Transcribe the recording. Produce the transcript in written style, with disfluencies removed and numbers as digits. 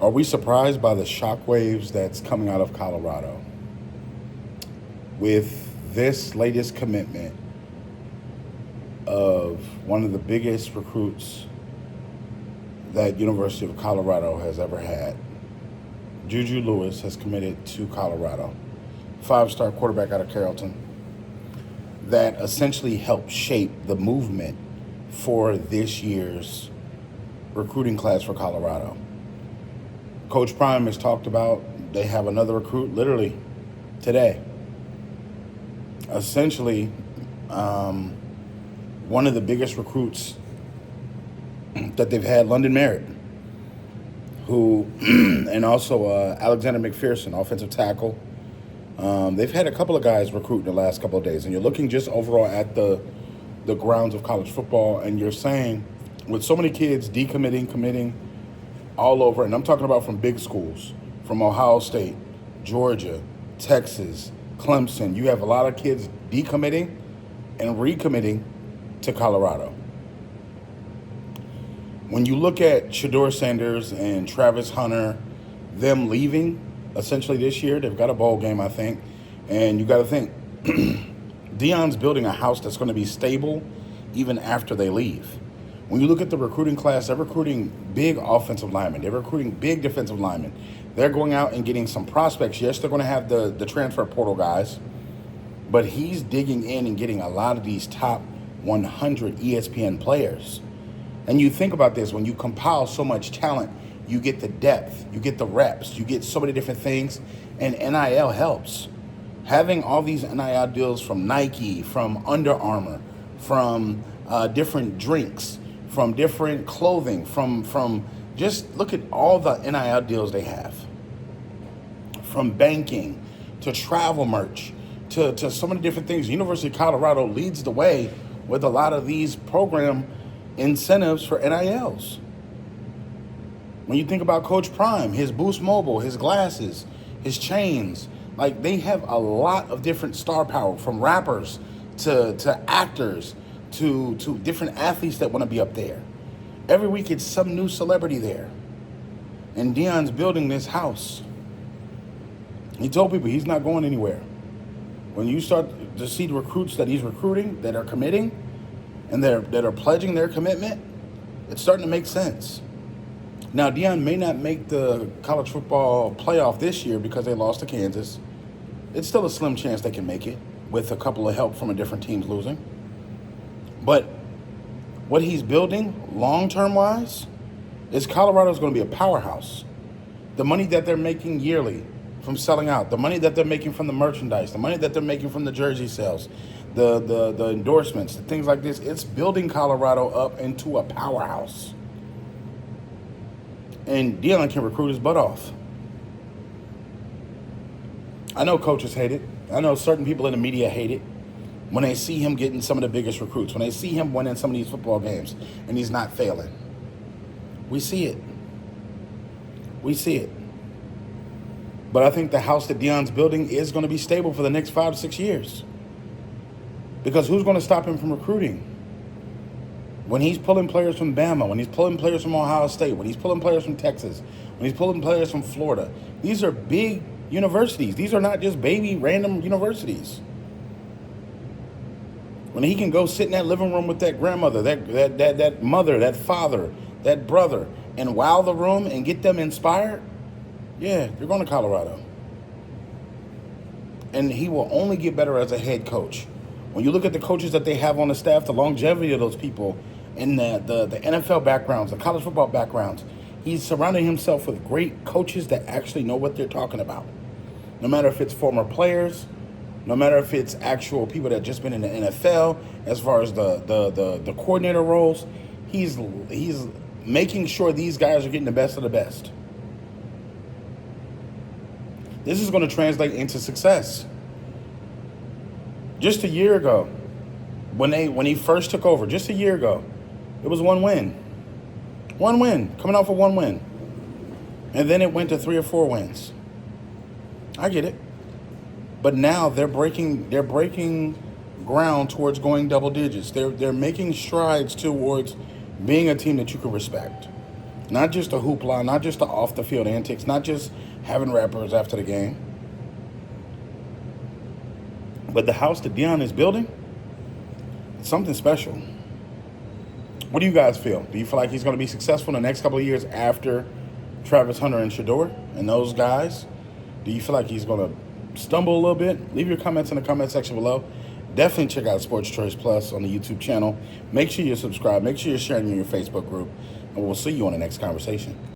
Are we surprised by the shockwaves that's coming out of Colorado? With this latest commitment of one of the biggest recruits that University of Colorado has ever had, Juju Lewis has committed to Colorado, five-star quarterback out of Carrollton, that essentially helped shape the movement for this year's recruiting class for Colorado. Coach Prime has talked about they have another recruit literally today. Essentially, one of the biggest recruits that they've had, London Merritt, who, and also Alexander McPherson, offensive tackle. They've had a couple of guys recruit in the last couple of days, and you're looking just overall at the grounds of college football, and you're saying, with so many kids decommitting, committing all over, and I'm talking about from big schools, from Ohio State, Georgia, Texas, Clemson, you have a lot of kids decommitting and recommitting to Colorado. When you look at Deion Sanders and Travis Hunter, them leaving essentially this year, they've got a bowl game, I think, and you got to think, Deion's building a house that's going to be stable even after they leave. When you look at the recruiting class, they're recruiting big offensive linemen. They're recruiting big defensive linemen. They're going out and getting some prospects. Yes, they're going to have the transfer portal guys, but he's digging in and getting a lot of these top 100 ESPN players. And you think about this, when you compile so much talent, you get the depth, you get the reps, you get so many different things, and NIL helps. Having all these NIL deals from Nike, from Under Armour, from different drinks, from different clothing, from just look at all the NIL deals they have. From banking to travel merch to so many different things. University of Colorado leads the way with a lot of these program incentives for NILs. When you think about Coach Prime, his Boost Mobile, his glasses, his chains, like they have a lot of different star power, from rappers to actors to different athletes that want to be up there. Every week it's some new celebrity there. And Deion's building this house. He told people he's not going anywhere. When you start to see the recruits that he's recruiting, that are committing, and that are pledging their commitment, it's starting to make sense. Now, Deion may not make the college football playoff this year because they lost to Kansas. It's still a slim chance they can make it with a couple of help from a different teams losing. But what he's building long-term wise is Colorado's going to be a powerhouse. The money that they're making yearly from selling out, the money that they're making from the merchandise, the money that they're making from the jersey sales, the endorsements, the things like this, it's building Colorado up into a powerhouse. And Deion can recruit his butt off. I know coaches hate it. I know certain people in the media hate it when they see him getting some of the biggest recruits, when they see him winning some of these football games and he's not failing. We see it. We see it. But I think the house that Deion's building is going to be stable for the next 5 to 6 years. Because who's going to stop him from recruiting? When he's pulling players from Bama, when he's pulling players from Ohio State, when he's pulling players from Texas, when he's pulling players from Florida, these are big universities. These are not just baby random universities. When he can go sit in that living room with that grandmother, that mother, that father, that brother, and wow the room and get them inspired, yeah, you're going to Colorado. And he will only get better as a head coach. When you look at the coaches that they have on the staff, the longevity of those people, and the NFL backgrounds, the college football backgrounds, he's surrounding himself with great coaches that actually know what they're talking about. No matter if it's former players, no matter if it's actual people that just been in the NFL, as far as the coordinator roles, he's making sure these guys are getting the best of the best. This is going to translate into success. Just a year ago, when he first took over, just a year ago, it was one win. One win, coming off of one win. And then it went to 3 or 4 wins. I get it. But now they're breaking ground towards going double digits. They're making strides towards being a team that you can respect. Not just a hoopla, not just the off the field antics, not just having rappers after the game. But the house that Deion is building, it's something special. What do you guys feel? Do you feel like he's going to be successful in the next couple of years after Travis Hunter and Shador and those guys? Do you feel like he's going to stumble a little bit? Leave your comments in the comment section below. Definitely check out Sports Choice Plus on the YouTube channel. Make sure you subscribe. Make sure you're sharing in your Facebook group. And we'll see you on the next conversation.